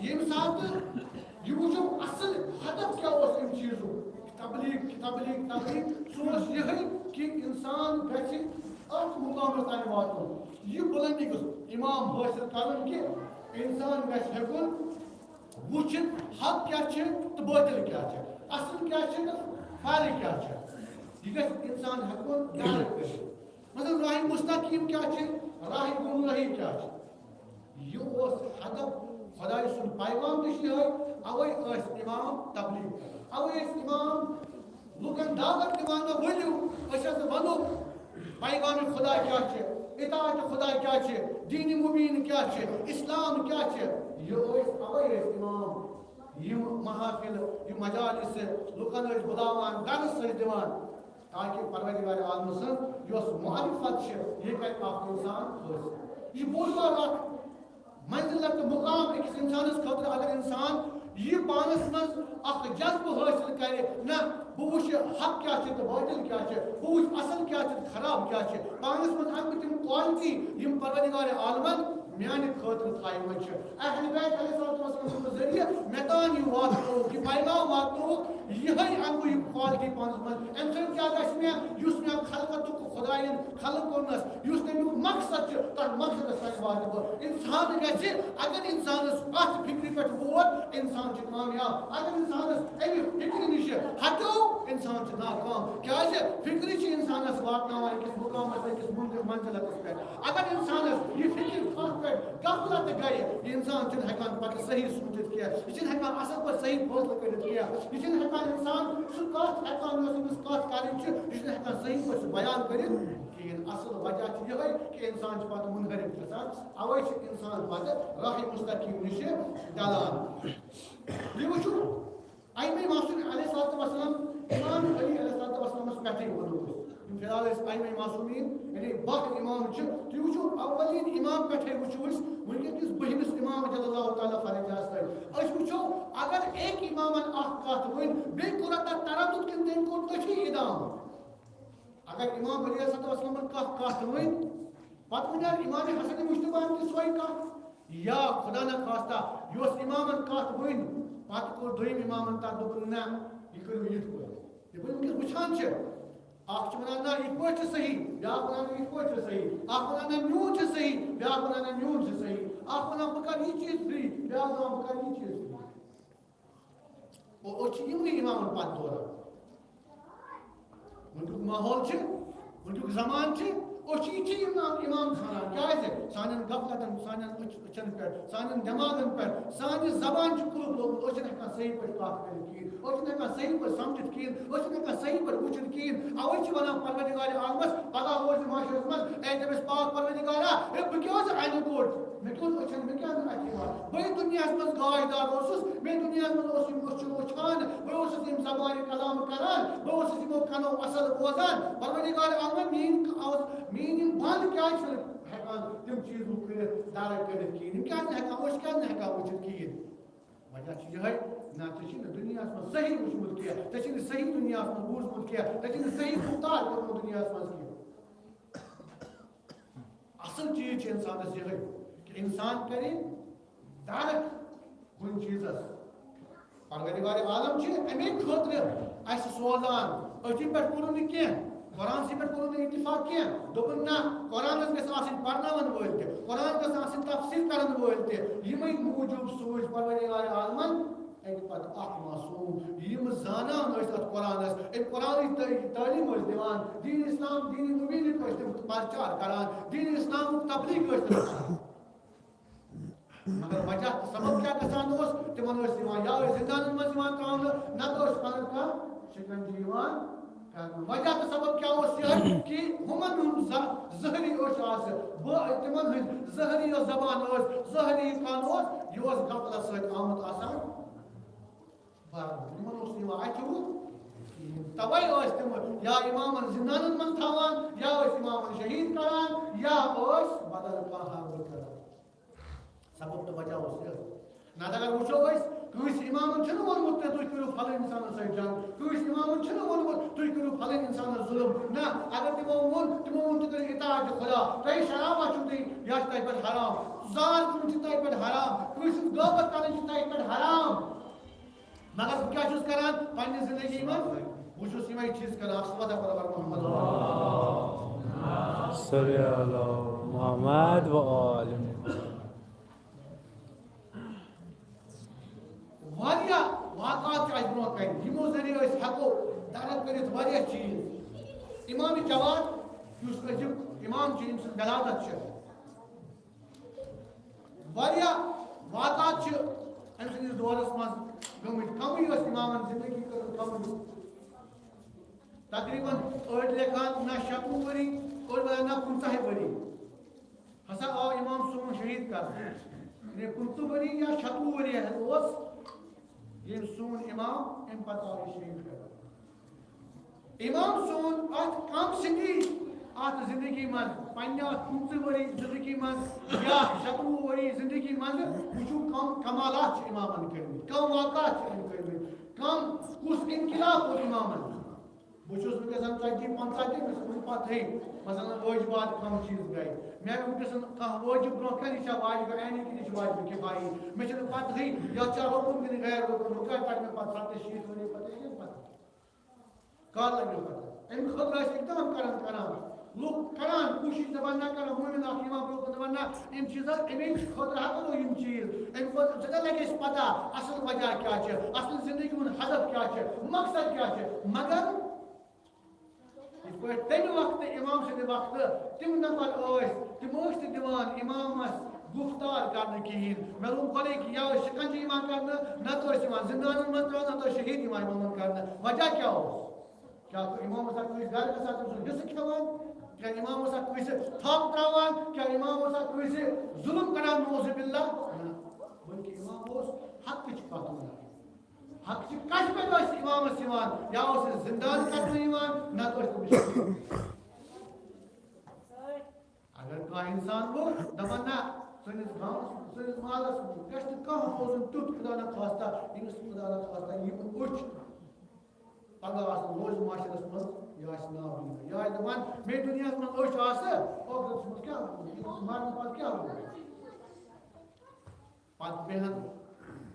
M سات یہ وچھو اصل ہدف کیا اس ام چیزو تبلیغ سوچ یہ کہ انسان گژھِ اتھ مقامس تانۍ واتُن یہ بلندی گژھِ امام حٲصِل کرُن کہ انسان گژھِ ہیٚکُن وٕچھِتھ حق کیا چھِ تہٕ باطل کیا چھِ اصل کیا چھِ تہٕ فارق کیا چھِ یہ گژھِ انسان ہیٚکُن ڈایریکٹ کٔرِتھ مطلب راہ مستقیم کیا چھِ راہ گمراہی کیا چھِ یہ اوس ہدف خداے سُنٛد پیغام تہِ چھُ یِہوٚے اوے ٲسۍ امام تبلیغ اوے ٲسۍ امام لُکن دعوت دِوان نہ ؤلِو أسۍ حظ ونو پیغام خدا کیا چھِ اطاعت خدا کیا چھِ دین مبین کیا چھِ اسلام کیا چھِ یہ ٲسۍ اوے ٲسۍ امام یم محافل یم مجالس لُکن ٲسۍ بُلاوان درس ٲسۍ دِوان تاکہ پروردگار عالم سٕنٛز یۄس معرفت چھِ یہِ کرِ اکھ انسان حٲصِل یہ بوٚڑ بار اکھ منزلت تہٕ مقام أکِس انسانس خٲطرٕ اگر انسان یہ پانس منٛز اکھ جذبہٕ حٲصِل کرِ نہ بہٕ وٕچھِ حق کیا چھِ تہٕ باطل کیا چھِ بہٕ وٕچھِ اصل کیا چھِ تہٕ خراب کیا چھِ پانس منٛز اَنہٕ بہٕ تِم کوالٹی یم پروردگار عالمن میانہِ خٲطرٕ تھایمژٕ چھِ اہل بیت علیہ السلام سٕنٛدِ ذٔریعہٕ مےٚ تام یہِ واتنووُکھ یہِ پیغام واتنووُکھ یِہوٚے اَنہٕ بہٕ یہِ کوالٹی پانس منٛز اَمہِ سۭتۍ کیٛاہ گژھِ مےٚ یُس مےٚ خلقتُک خۄدایَن خلق کوٚرنَس یُس تَمیُک مقصد چھُ تَتھ مقصدس تانۍ واتہٕ بہٕ اِنسان گژھِ اگر انسانس اتھ فکرِ پٮ۪ٹھ ووت انسان چھُ کامیاب اگر انسانس امہِ فکرِ نِش ہٹو انسان چھُ ناکام کیٛازِ فکرِ چھِ انسانس واتناوان أکِس مقامس أکِس منزلتس پٮ۪ٹھ اگر انسانس یہِ فکر تھوٚد غفلت گٔیہِ یہِ انسان چھُنہٕ ہٮ۪کان پتہٕ صحیح سوٗنٛچِتھ کینٛہہ یہِ چھُنہٕ ہٮ۪کان اصل پٲٹھۍ صحیح فٲصلہٕ کٔرِتھ کینٛہہ یہِ چھُنہٕ ہٮ۪کان انسان سُہ کتھ ہٮ۪کان یۄس أمِس کتھ کرٕنۍ چھِ یہِ چھُنہٕ ہٮ۪کان صحیح پٲٹھۍ سُہ بیان کٔرِتھ کِہیٖنۍ اصل وجہ چھُ یِہوٚے کہِ انسان چھُ پتہٕ مُنحرف گژھان اوے چھُ انسان پتہٕ راہ مستقیم نِش ڈلان یہِ وٕچھو ائمہ معصومین علیہ الصلوۃ والسلام امام علی علیہ الصلوۃ والسلامس پٮ۪ٹھٕے ووٚنُکھ یم فی الحال ٲسۍ ائمہ معصومین یعنی باہ امام چھِ تُہۍ وٕچھو اولین امام پٮ۪ٹھٕے وٕچھو أسۍ وٕنکٮ۪ن کِس بٔہمِس امام جل اللہ تعالیٰ فرجاہس تانۍ أسۍ وٕچھو اگر ایک امامن اکھ کتھ ؤنۍ بیٚیہِ کوٚر تتھ تردُد کِنہٕ تٔمۍ کوٚر تٔتھی اِدام اگر امام علی علیہ الصلوۃ والسلامن کانٛہہ کتھ ؤنۍ پتہٕ ؤنۍ امام حسن مجتبیٰ تہِ سۄے کتھ یا خدا نخواستہ یۄس امامن کتھ ؤنۍ پتہٕ کوٚر دوٚیِم امامن تتھ دوٚپُن نہ یہِ کٔرِو یِتھ پٲٹھۍ یِتھ پٲٹھۍ وٕنکٮ۪س وٕچھان چھِ اکھ چھُ ونان نہ یِتھ پٲٹھۍ چھُ صحیح بیاکھ ونان نہ یِتھ پٲٹھۍ چھُ صحیح اکھ ونان نہ میون چھُ صحیح بیاکھ ونان نہ میون چھُ صحیح اکھ ونان بہٕ کرٕ یہِ چیٖز فری بیاکھ ونان بہٕ کرٕ یہِ چیٖز فری أسۍ چھِ یِمنٕے امامن پتہٕ دوران وٕنکیُک ماحول چھُ وٕنکیُک زمانہٕ چھُ أسۍ چھِ یِتھی امام ژھانڈان کیٛازِ سانٮ۪ن غفلتن سانٮ۪ن أچھن پٮ۪ٹھ سانٮ۪ن دٮ۪ماغن پٮ۪ٹھ سانہِ زبانہِ چھُ قُلُف لوگمُت أسۍ چھِنہٕ ہٮ۪کان صحیح پٲٹھۍ کتھ کٔرِتھ کِہیٖنۍ أسۍ چھِنہٕ ہٮ۪کان صحیح پٲٹھۍ سمجھِتھ کِہیٖنۍ أسۍ چھِنہٕ ہٮ۪کان صحیح پٲٹھۍ وٕچھِتھ کِہیٖنۍ اوے چھِ ونان پروردگارِ عالمس پگاہ روزِ معاشرس منٛز اے دٔپِس پاک پروردگارا ہے بہٕ کیٛاہ اوسُس انہِ کوٚٹ مےٚ کیٛاہ اوس أچھن مےٚ کیٛاہ نہٕ اَتھِ یِوان بٔے دُنیاہس منٛز گاش دار اوسُس بیٚیہِ دُنیاہس منٛز اوس یِم أچھو وٕچھان بہٕ اوسُس یِم زبانہِ کلام کران بہٕ اوسُس یِمو کنو اصل بوزان پروردگارِ عالمن میٲنۍ یِم بنٛد کیٛازِ چھِنہٕ ہٮ۪کان تِم چیٖز ہُہ کٔرِتھ درک کٔرِتھ کِہیٖنۍ یِم کیٛازِ نہٕ ہٮ۪کان أسۍ کیٛازِ نہٕ ہٮ۪کان وٕچھِتھ کِہیٖنۍ وجہ چھُ یِہوٚے نہ ژےٚ چھُے نہٕ دُنیاہس منٛز صحیح وٕچھمُت کینٛہہ ژےٚ چھُے نہٕ صحیح دُنیاہس منٛز بوٗزمُت کینٛہہ ژےٚ چھُے نہٕ صحیح گُفتار کوٚرمُت دُنیاہس منٛز کینٛہہ اصل چیٖز چھُ انسانس یِہوٚے کہِ انسان کرِ درک کُنہِ چیٖزس پروردگارِ عالم چھِ امے خٲطرٕ اسہِ سوزان أتھی پٮ۪ٹھ کوٚرُن نہٕ کینٛہہ قرآنسٕے پٮ۪ٹھ کوٚرُن نہٕ اتفاق کینٛہہ دوٚپُن نہ قرآنس گژھِ آسٕنۍ پرناون وٲلۍ تہِ قرآن گژھِ آسٕنۍ تفسیٖر کرن وٲلۍ تہِ یِمے موٗجوٗب سوٗزۍ پروردگارِ عالمن اَکہِ پتہٕ اکھ معصوٗم یِم زانان ٲسۍ اتھ قرآنس امہِ قرآنٕچ تعلیٖم ٲسۍ دِوان دیٖن اسلام دیٖنِ مُبیٖنُک ٲسۍ تِم پرچار کران دیٖنِ اسلامُک تبلیٖغ ٲسۍ تِم کران مگر وجہ تہٕ سبب کیٛاہ گژھان اوس تِمن ٲسۍ یِوان یا ٲسۍ زندانن منٛز یِوان ترٛاونہٕ نتہٕ ٲسۍ پنٕنۍ کانٛہہ شِکنجہِ یِوان کرنہٕ وجہ تہٕ سبب کیٛاہ اوس یِہوٚے کہِ ہُمن ہُنٛد ظٲہری أچھ آسہٕ تِمن ہٕنٛدۍ ظٲہری یۄس زبان ٲس ظٲہری کن اوس یہِ اوس غفلت سۭتۍ آمُت آسان برنہٕ یِمن اوس نہٕ یِوان اَتھِ وُہ توے ٲسۍ تِم یا امامن زندانن منٛز تھاوان یا ٲسۍ امامن شہیٖد کران یا ٲسۍ بدل کانٛہہ حربہٕ کران سبب تہٕ وجہ اوس یہِ نتہٕ اگر وٕچھو أسۍ کٲنٛسہِ امامن چھُنہٕ ووٚنمُت تُہۍ کٔرِو فلٲنۍ انسانس سۭتۍ جنگ کٲنٛسہِ امامن چھُنہٕ ووٚنمُت تُہۍ کٔرِو فلٲنۍ انسانس ظُلم نہ اگر تِمو ووٚن تُہۍ کٔرِو اطاعتِ خدا تۄہہِ شرابہ چھُو تُہۍ یہِ چھُ تۄہہِ پٮ۪ٹھ حرام زار کھیوٚن چھُ تۄہہِ پٮ۪ٹھ حرام کٲنٛسہِ ہٕنٛز غٲبت کرٕنۍ چھِ کران پننہِ زندگی منٛز بہٕ چھُس یِمے چیٖز کران صلوات برابر محمد صلی اللہ محمد و آل واریاہ واقعات چھِ اَسہِ برونٛہہ کَنہِ یِمو ذٔریعہٕ أسۍ ہٮ۪کو درک کٔرِتھ واریاہ چیٖز اِمامِ جواد یُس أزیُک اِمام چھُ ییٚمہِ سٕنٛز ولادت چھِ واریاہ واقعات چھِ أمۍ سٕنٛدِس دورس منٛز گٔمٕتۍ کمٕے ٲس اِمامن زندگی کٔرمٕژ کمٕے تقریٖباً أڑۍ لیکھان نہ 96 ؤری أڑۍ وَنان نہ 15 ؤری ہسا آو اِمام سون شہیٖد کرنہٕ یعنی 15 ؤری یا 96 ؤری اوس ییٚلہِ سون اِمام اَمہِ پتہٕ آو یہِ شہیٖد کرنہٕ اِمام سون اَتھ کم سِنگی اَتھ زندگی منٛز پننہِ اَتھ 15 ؤری زندگی منٛز یا 96 ؤری زندگی منٛز وٕچھو کم کمالات چھِ اِمامن کٔرمٕتۍ کم واقعات چھِ أمۍ کٔرمٕتۍ کم کُس انقلاب اوس اِمامن بہٕ چھُس وٕنکیٚس 40 50 تہِ مےٚ چھُ پتہٕے مثلاً وٲجبات کم چیٖز گٔے مےٚ وٕنکیٚس کانٛہہ وٲجب برونٛہہ کَنہِ یہِ چھا واجب عینی کِنہٕ یہِ چھِ واجب کِفایی مےٚ چھُنہٕ پتہٕے یتھ چھا رُکُن کِنہٕ غیر رُکُن بہٕ کَتہِ تَگہِ مےٚ پتہٕ 70 60 ؤری پتہٕ یہِ پتہٕ کر لگہِ مےٚ پتہٕ اَمہِ خٲطرٕ ٲسۍ اقدام کران لُکھ کران کوٗشِش دپان نہ کران مومن اکھ یِوان برونٛہہ کُن دپان نہ اَمہِ چیٖزن اَمہِ خٲطرٕ ہٮ۪کو نہٕ یِم چیٖز اَمہِ خٲطرٕ ژےٚ لگہِ اَسہِ پتہ اصل وجہ کیٛاہ چھِ اصل زندگی ہُنٛد ہدف کیٛاہ چھِ مقصد کیٛاہ چھِ مگر یِتھ پٲٹھۍ تمہِ وقتہٕ اِمام سٕنٛدِ وقتہٕ تِم نفر ٲسۍ تِم ٲسۍ نہٕ دِوان اِمامس گُفتار کرنہٕ کِہیٖنۍ مےٚ روٗد گۄڈَے کہِ یا ٲسۍ شِکنجہِ یِوان کرنہٕ نتہٕ ٲسۍ یِوان زِندانن منٛز ترٛاونہٕ نتہٕ ٲسۍ شہیٖد یِوان اِمامن کرنہٕ وجہ کیٛاہ اوس کیٛاہ اِمام اوسا کٲنٛسہِ گرٕ گژھان تٔمۍ سُنٛد حِصہٕ کھٮ۪وان کیٛاہ اِمام اوسا کٲنٛسہِ تھپھ ترٛاوان کیٛاہ اِمام اوسا کٲنٛسہِ ظُلم کران نعوذ باللہ نہ بٔلکہِ اِمام اوس حقٕچ کتھ ونان حقچہِ کتھِ پٮ۪ٹھ ٲسۍ اِمامس یِوان یا اوس زِندان کرنہٕ یِوان نتہٕ ٲسۍ تٔمِس اگر کانٛہہ اِنسان گوٚو دپان نہ سٲنِس گامس سٲنِس محلس گژھِ نہٕ کانٛہہ روزُن تیُتھ خدا نہ خواستہ ییٚمِس خدا نہ خواستہ یِم أچھ پگہہ آسن روز معاشرس منٛز یہِ آسہِ ناو یہِ آسہِ دپان مےٚ دُنیاہس منٛز أچھ آسہٕ ٲخرتس منٛز کیٛاہ مرنہٕ پتہٕ کیٛاہ روٗد پتہٕ بیٚہن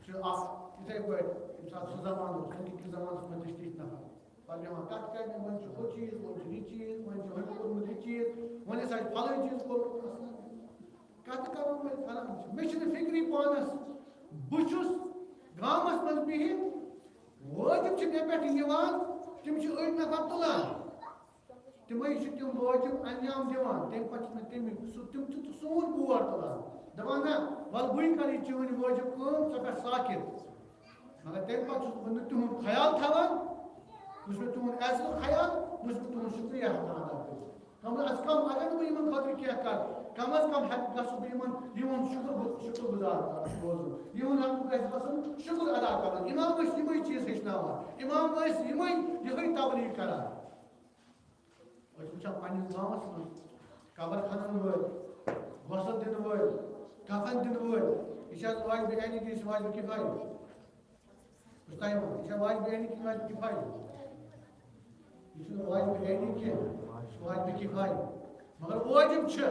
چھُ اکھ یِتھے پٲٹھۍ ییٚمہِ ساتہٕ سُہ زمانہٕ اوس وٕنکِکِس زمانس منٛز تہِ چھِ تِتھۍ نفر پتہٕ بیٚہوان کتھ کرنہِ وۄنۍ چھُ ہُہ چیٖز وۄنۍ چھُ یہِ چیٖز وۄنۍ چھُ ہُمہِ کوٚرمُت یہِ چیٖز وۄنۍ ہسا چھُ پھلٲنۍ چیٖز کوٚرمُت کتھ کرو وۄنۍ کران چھِ مےٚ چھُنہٕ فِکری پانس بہٕ چھُس گامس منٛز بِہِتھ وٲجب چھِ مےٚ پٮ۪ٹھ یِوان تِم چھِ أڑۍ نفر تُلان تِمے چھِ تِم وٲجب انجام دِوان تمہِ پتہٕ چھِ مےٚ تِم چھِ سون بور تُلان دپان نہ ول بٕے کرٕ یہِ چٲنۍ وٲجب کٲم ژٕ کر ساکِت مگر تمہِ پتہٕ چھُس بہٕ نہٕ تِہُنٛد خیال تھاوان نہ چھُس مےٚ تِہُنٛد عزت خیال نہ چھُس بہٕ تِہُنٛد شُکریہ ہٮ۪کان ادا کٔرِتھ کم از کم اگر نہٕ بہٕ یِمن خٲطرٕ کینٛہہ کرٕ کم از کم ہٮ۪کہٕ گژھُس بہٕ یِہُنٛد شُکر گُزار روزُن یِہُنٛد ہٮ۪کہٕ گژھِ گژھُن شُکر ادا کرُن اِمام ٲسۍ یِمے چیٖز ہیٚچھناوان اِمام ٲسۍ یِہے تبلیغ کران أسۍ وٕچھان پننِس گامس منٛز قبر کھنن وٲلۍ غۄسل دِنہٕ وٲلۍ کفن دِنہٕ وٲلۍ یہِ چھِ حظ واجب عینی کِنہٕ یہِ چھِ واجب کِفایی بہٕ چھُس تۄہہِ وَنان یہِ چھا واجب عینی کِنہٕ واجب کِفایی یہِ چھُنہٕ واجب عینی کینٛہہ یہِ چھُ واجب کِفایی مگر وٲجب چھِ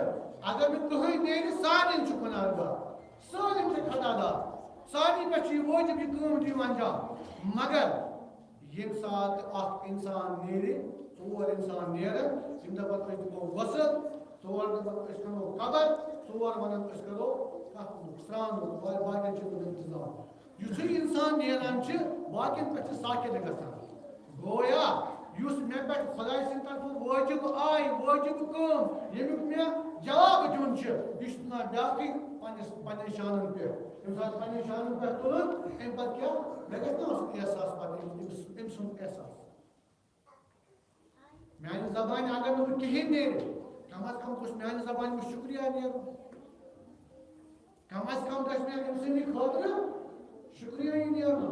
اگر نہٕ کٕہٕنۍ نیرِ سارنٕے چھُ گُناہ گار سٲلِم چھِ خطا دار سارنٕے پٮ۪ٹھ چھُ یہِ وٲجب یہِ کٲم دِیِو انجام مگر ییٚمہِ ساتہٕ اکھ اِنسان نیرِ ژور اِنسان نیرن یِم دپن أسۍ دِمو غسل ژور دپن أسۍ کھنو قبر ژور ونن أسۍ کرو کتھ سرٛان باقین چھُ انتظام یُتھُے اِنسان نیران چھِ باقین پٮ۪ٹھ چھِ ساکِت گژھان گویا یُس مےٚ پٮ۪ٹھ خۄداے سٕنٛدِ طرفہٕ وٲجب آیہِ وٲجب کٲم ییٚمیُک مےٚ جواب دیُن چھُ یہِ چھُ تُلان بیاکھٕے پننٮ۪ن شانن پٮ۪ٹھ ییٚمہِ ساتہٕ پننٮ۪ن شانن پٮ۪ٹھ تُلُن اَمہِ پتہٕ کیٛاہ مےٚ گژھِ نہ آسُن احساس پتہٕ أمۍ سُنٛد احساس میانہِ زبانہِ اگر نہٕ وۄنۍ کِہیٖنۍ نیرِ کم از کم گوٚژھ میانہِ زبانہِ منٛز شُکریہ نیرُن کم از کم گژھِ مےٚ أمۍ سٕنٛدِ خٲطرٕ شُکریہ یہِ نیرُن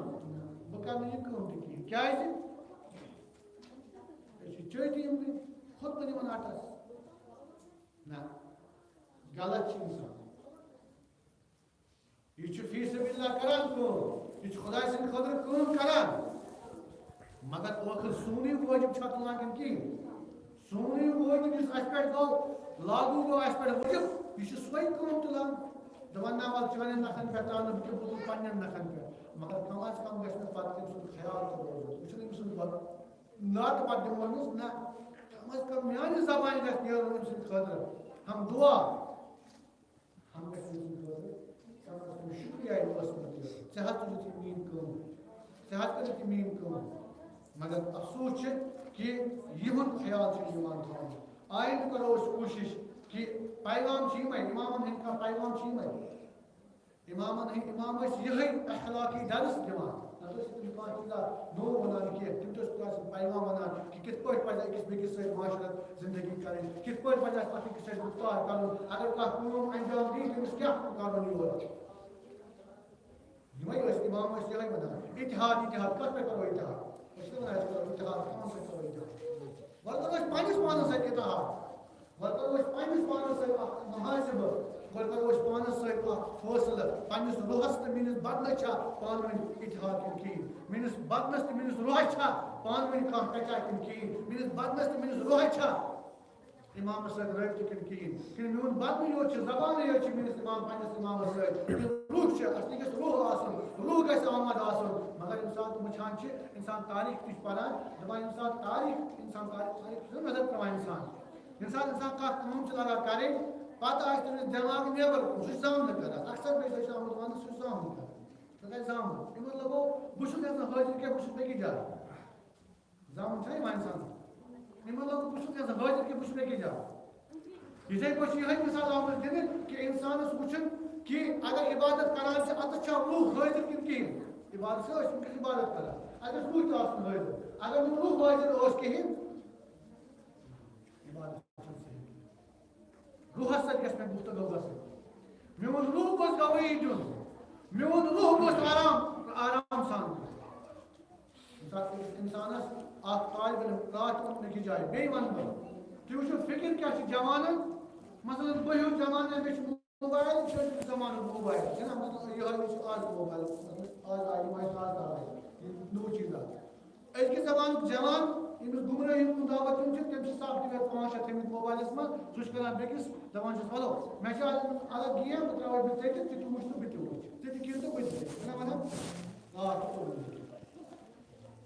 بہٕ کرٕ نہٕ یہِ کٲم تہِ کِہیٖنۍ کیٛازِ أسۍ چھِ چٲٹی یِم خود کُن یِوان اَٹَس نہ غلط چھِ اِنسان یہِ چھُ فی سبیل اللہ کران کٲم یہِ چھُ خۄداے سٕنٛدِ خٲطرٕ کٲم کران مگر ٲخٕر سونُے وٲجب چھا تُلان کِنہٕ کِہیٖنۍ سونُے وٲجب یُس اَسہِ پٮ۪ٹھ گوٚو لاگوٗ گوٚو اَسہِ پٮ۪ٹھ وٲجب یہِ چھُ سۄے کٲم تُلان دپان نا ول چانٮ۪ن نکھن پٮ۪ٹھ تراو نہٕ بہٕ کینٛہہ بہٕ تُلہٕ پنٛنٮ۪ن نکھن پٮ۪ٹھ مگر کم از کم گژھِ مےٚ پتہٕ تٔمۍ سُنٛد خیال تہِ روزُن بہٕ چھُس أمۍ سُنٛد نعتہٕ پتہٕ دِمو أمِس نہ کم از کم میانہِ زبانہِ گژھِ نیرُن أمۍ سٕنٛدِ خٲطرٕ ہم دعا ہم گژھِ أمۍ سٕنٛدِ خٲطرٕ کم از کم شُکریہ اوسمُت یہِ ژےٚ حظ تُلِتھ یہِ میٛٲنۍ کٲم ژےٚ حظ کٔرٕتھ یہِ میٛٲنۍ کٲم مگر افسوس چھِ کہ یِہُنٛد خیال چھُنہٕ یِوان تھاونہٕ آیندٕ کرو أسۍ کوٗشِش کہ پیغام چھِ یِمے اِمامن ہٕنٛدۍ کانٛہہ پیغام چھِ یِمے اِمامن ہٕنٛدۍ اِمام ٲسۍ یِہے اخلاقی درس دِوان نتہٕ ٲسۍ تِم کانٛہہ چیٖزا نوٚو وَنان کینٛہہ تِم تہِ ٲسۍ کٲنٛسہِ پیغام وَنان کہ کِتھ پٲٹھۍ پَزِ أکِس بیٚکِس سۭتۍ معاشرت زندگی کَرٕنۍ کِتھ پٲٹھۍ پَزِ اَسہِ اکھ أکِس سۭتۍ گُفتار کَرُن اگر کانٛہہ کٲم انجام دی تٔمِس کیٛاہ کَرُن یورٕ یِمے ٲسۍ اِمام ٲسۍ یِہے وَنان اتحاد اتحاد کَتھ پٮ۪ٹھ کَرو اتحاد أسۍ چھِ وَنان أسۍ کَرو اتحاد کَمن سۭتۍ کَرو اتحاد وۄنۍ کَرو أسۍ پنٛنِس پانَس سۭتۍ اتحاد وۄنۍ کَرو أسۍ پنٛنِس پانَس سۭتۍ اکھ محاسبہٕ وۄنۍ کَرو أسۍ پانَس سۭتۍ اکھ فٲصلہٕ پنٛنِس روحس تہٕ میٛٲنِس بدنس چھا پانہٕ ؤنۍ اتحاد کِنہٕ کِہیٖنۍ میٛٲنِس بدنس تہٕ میٛٲنِس روحس چھا پانہٕ ؤنۍ کانٛہہ کچا کِنہٕ کِہیٖنۍ میٛٲنِس بدنس تہٕ میٛٲنِس روحس چھا اِمامس سۭتۍ رٲبطہٕ کِنہٕ کِہیٖنۍ کِنہٕ میون بدنٕے یوت چھُ زبانٕے یوت چھِ میٛٲنِس پنٛنِس اِمامس سۭتۍ روح چھُ اَصلی گژھِ روح آسُن روح گژھِ آمد آسُن مگر ییٚمہِ ساتہٕ تِم وٕچھان چھِ اِنسان تاریٖخ تہِ چھُ پران دپان ییٚمہِ ساتہٕ تاریٖخ چھُ نظر تراوان اِنسان ییٚمہِ ساتہٕ اِنسان کانٛہہ کٲم چھُ لگان کَرٕنۍ پتہٕ آسہِ تٔمِس دٮ۪ماغ نیبر کُن سُہ چھُ زامنہٕ کران اکثر بیٚیہِ چھُ آمُت وننہٕ سُہ چھُ زامنہٕ کران سُہ گژھِ زامُن اَمیُک مطلب گوٚو بہٕ چھُس یژھان حٲضِر کینٛہہ بہٕ چھُس بیٚکِس جایہِ زامُن چھا یِوان اِنسان اَمیُک مطلب بہٕ چھُس یژھان حٲضِر کینٛہہ بہٕ چھُس بیٚکِس جایہِ یِتھے پٲٹھۍ چھِ یِہے مِثال آمٕژ دِنہٕ کہِ اِنسانَس وٕچھُن کہِ اگر عبادت کران چھِ اَتَس چھا روح حٲضِر کِنہٕ کِہیٖنۍ عبادت چھِ أسۍ وٕنکٮ۪س عبادت کران اَتہِ گژھِ روح تہِ آسُن حٲضِر اگر نہٕ روح حٲضِر اوس کِہیٖنۍ عبادت چھُنہٕ صحیح روحس سۭتۍ گژھِ مےٚ گُفتگو گژھٕنۍ میون روح گوٚژھ گوٲیی دیُن میون روح گوٚژھ آرام سان ییٚمہِ ساتہٕ أکِس اِنسانَس اکھ طالبہِ علم کَتھ ووٚن أکِس جایہِ بیٚیہِ وَنہٕ بہٕ تُہۍ وٕچھِو فِکِر کیٛاہ چھِ جوانن مثلاً برٛونٛہِم زمانہٕ مےٚ چھُ موبایل چھُ زمانُک موبایل چھُنہ مطلب یِہوے چھُ آز موبایل آز آیہِ یِم آیہِ آز آیہِ یہِ نوٚو چیٖز آو أزکہِ زمانُک جوان ییٚمِس گُمرٲہی ہُنٛد دعوت دیُن چھُ تٔمِس چھِ سافٹ وِیَر 5-6 تھٲیمٕتۍ موبایلَس منٛز سُہ چھُ کران بیٚکِس دَپان چھُس وَلو مےٚ چھِ آز الگ گیم بہٕ ترٛاوَے بہٕ ژےٚ تہِ ژٕ تہِ وٕچھ تہٕ بہٕ تہِ وٕچھ ژٕ تہِ گِنٛد تہٕ بہٕ تہِ گِنٛدٕ چھُنہ وَنان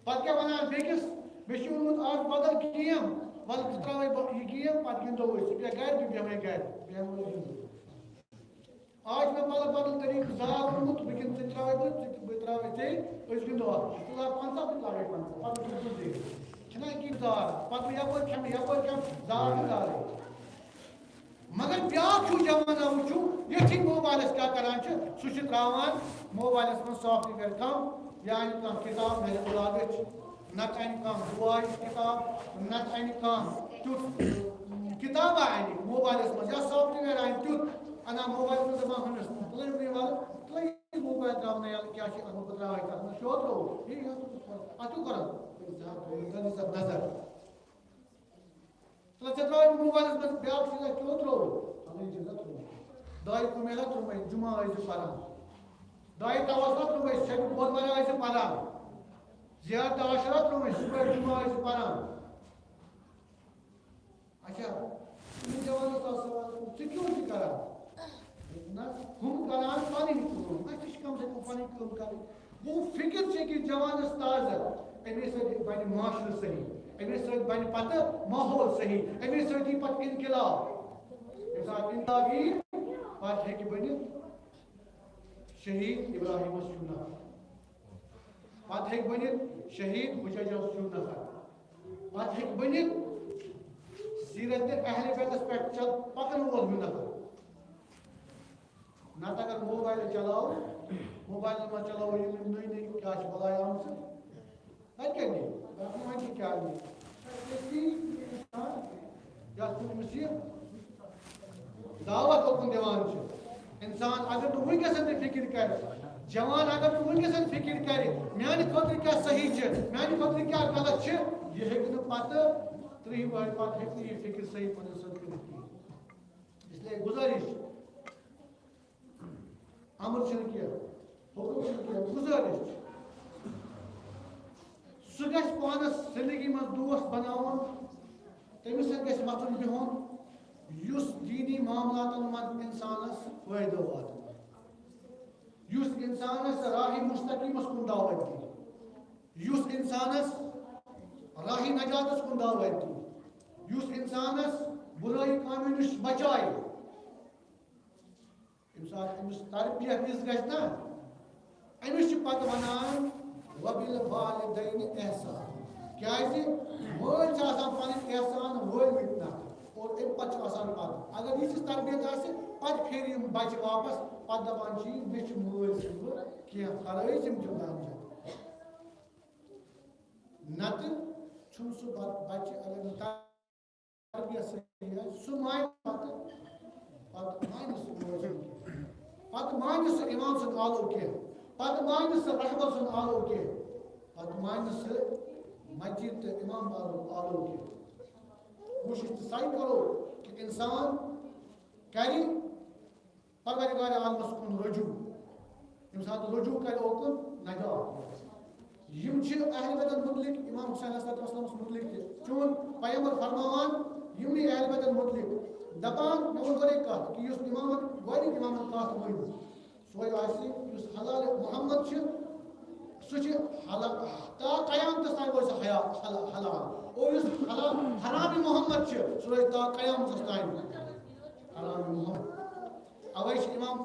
پَتہٕ کیٛاہ وَنان بیٚکِس مےٚ چھُ اوٚنمُت آز بدل گیم وَلہٕ ژٕ ترٛاوَے بہٕ یہِ گیم پَتہٕ گِنٛدو أسۍ ژٕ بیٚہہ گرِ بہٕ بیٚہمَے گرِ بیٚہمو أسۍ گِنٛدو آز چھُ مےٚ بدل طریٖقہٕ زال اوٚنمُت بہٕ گِنٛدٕ ژٕ ترٛاوَے بہٕ ترٛاوَے ژےٚ أسۍ گِنٛدو اکھ ژٕ لاگ 50 بہٕ لاگَے 50 پَتہٕ گِنٛدو ژےٚ چھِنہ کینٛہہ زال پَتہٕ بہٕ یَپٲرۍ کھٮ۪مہٕ یَپٲرۍ کھٮ۪مہٕ زال تہٕ زالٕے مگر بیٛاکھ ہیوٗ جمانا وٕچھِو ییٚتھی موبایلَس کیٛاہ کران چھِ سُہ چھُ ترٛاوان موبایلَس منٛز سافٹ وِیَر کَم یا اَنہِ کانٛہہ کِتاب مےٚ لاگٕچ نَتہٕ اَنہِ کانٛہہ دُعاے کِتاب نَتہٕ اَنہِ کانٛہہ تیُتھ کِتابہ اَنہِ موبایلَس منٛز یا سافٹ وِیَر اَنہِ تیُتھ اَنان موبایلَس منٛز دَپان ہُمِس تُلٲیِو وَلہٕ تُلٲیِو موبایل ترٛاونا یَلہٕ کیٛاہ چھِ اَتھ منٛز بہٕ ترٛاوَے تَتھ منٛز شو ترٛووُکھ اَتھ کیٛاہ کَران نظر ژٕ ترٛاوَے موبایلَس منٛز بیٛاکھ چیٖزا کیٚو ترٛووُکھ پَنٕنۍ چیٖزا ترٛووُکھ دۄیہِ کُمیلا ترٛوومَے جُمعہ ٲسۍ پَران دۄیہِ تَوَسلا ترٛوومَے شَبہِ بۄدوارِ ٲسۍ پَران زیارتِ عاشورا ترٛوومَے صُبحٲے جُمعہ ٲسۍ پَران اچھا تِمن جوانَس آو سوال ژٕ کیوں چھُکھ کران نہ ہُم کران پَنٕنۍ کٲم اَسہِ تہِ چھِ کَم سے کَم پَنٕنۍ کٲم کَرٕنۍ گوٚو فِکِر چھِ أکِس جوانَس تازٕ اَمے سۭتۍ بَنہِ معاشرٕ صحیح اَمے سۭتۍ بَنہِ پَتہٕ ماحول صحیح اَمے سۭتۍ یی پَتہٕ اِنقلاب ییٚمہِ ساتہٕ اِنقلاب یی پَتہٕ ہیٚکہِ بٔنِتھ شہیٖد ابراہیٖمَس چھُ نفر پَتہٕ ہیٚکہِ بٔنِتھ شہیٖد حُجَجَس چھُ نفر پَتہٕ ہیٚکہِ بٔنِتھ سیٖرتِ اہلِ بیتَس پٮ۪ٹھ پَکَن وول ہیوٗ نفر نَتہٕ اگر موبایل چلاوو موبایلَس منٛز چلاوو یِم نٔے نٔے کیٛاہ چھِ بَلاے آمژٕ تَتہِ کیٛاہ نیہِ وۄنۍ کیٛاہ نیہِ یَتھ کُن أمِس یہِ دعوت اوکُن دِوان چھِ اِنسان اگر نہٕ وٕنکٮ۪س تہِ فِکِر کَرِ جوان اگر نہٕ وٕنکٮ۪س فِکِر کَرِ میٛانہِ خٲطرٕ کیٛاہ صحیح چھِ میٛانہِ خٲطرٕ کیٛاہ غلط چھِ یہِ ہیٚکہِ نہٕ پَتہٕ 30 وُہٕرۍ پَتہٕ ہیٚکہِ نہٕ یہِ فِکِر صحیح پَنٕنۍ سۭتۍ کٔرِتھ کِہیٖنۍ اِسلیے گُزٲرِش اَمر چھُنہٕ کینٛہہ حُکُم چھُنہٕ کینٛہہ گُزٲرِش سُہ گژھِ پانَس زندگی منٛز دوس بَناوُن تٔمِس سۭتۍ گژھِ وۄتھُن بِہُن یُس دیٖنی معاملاتَن منٛز اِنسانَس فٲیدٕ واتہِ یُس اِنسانَس راہِ مُستقیٖمَس کُن دعوت دی یُس اِنسانَس راہِ نجاتَس کُن دعوت دی یُس اِنسانَس بُرٲیی کامیو نِش بچایہِ ییٚمہِ ساتہٕ أمِس تربیت یِژھ گژھِ نا أمِس چھِ پتہٕ وَنان وَبِالوالِدَینِ احسان کیٛازِ مٲلۍ چھِ آسان پَنٕنۍ احسان وٲلمٕتۍ نَکھٕ اور اَمہِ پتہٕ چھِ آسان پَتہٕ اگر یِژھٕس تربیت آسہِ پتہٕ پھیرِ یِم بچہِ واپس پتہٕ دَپان چھِ یہِ مےٚ چھِ مٲلۍ سٕنٛز کینٛہہ خرٲیِش یِم چھِ لانجان نتہٕ چھُنہٕ سُہ بچہِ اگر نہٕ تربیت صحیح آسہِ سُہ مانہِ پتہٕ مانہِ سُہ مٲلۍ سُنٛد پتہٕ مانہِ سُہ اِمام سُنٛد آلو کینٛہہ پتہٕ مانہِ سُہ رحمت سُنٛد آلو کینٛہہ پتہٕ مانہِ سُہ مسجد تہٕ اِمام آلو کینٛہہ کوٗشِش تہٕ ساے کرو کہ اِنسان کرِ پروردگار عالمس کُن رجوع ییٚمہِ ساتہٕ رجوع کرِ اوکُن نجات یِم چھِ اہل بیتن متعلق امام حسین علیہ السلامس متعلق تہِ چون پیغمبر فرماوان یِمنٕے اہل بیتن متعلق دپان مےٚ ووٚن گۄڈے کتھ کہ یُس اِمامن گۄڈنیُک اِمامن کتھ ؤنۍ سۄے آسہِ یُس حلال محمد چھِ سُہ چھِ تا قیامتس تام روزِ سُہ حلال اور یُس حرام محمد چھِ سُہ روزِ تا قیامتس تام حرام محمد اوے چھِ امام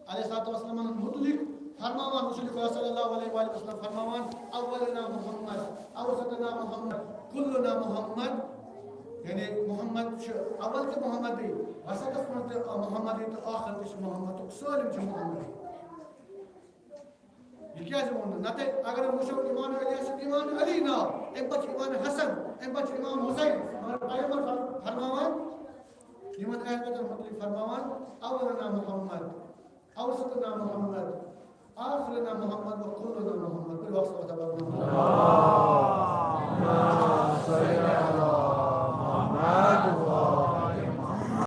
علیہ السلام متعلق فرماوان رسول خدا صلی اللہ علیہ وآلہ وسلم فرماوان اولنا محمد اوسطنا محمد کلنا محمد یعنی محمد چھُ اول تہِ محمدٕے وسطس منٛز تہِ محمدٕے تہٕ آخر تہِ چھُ محمد سٲلِم چھِ محمدٕے یہ کیازِ ووٚن نتہٕ اگر وٕچھو امام علی چھُ امام علی ناو امہِ پتہٕ چھُ امام حسن امہِ پتہٕ چھُ امام حسین مگر پیغمبر فرماوان یِمن اہل بیتن متعلق فرماوان اولنا محمد اوسطنا محمد آخرنا محمد وکلنا محمد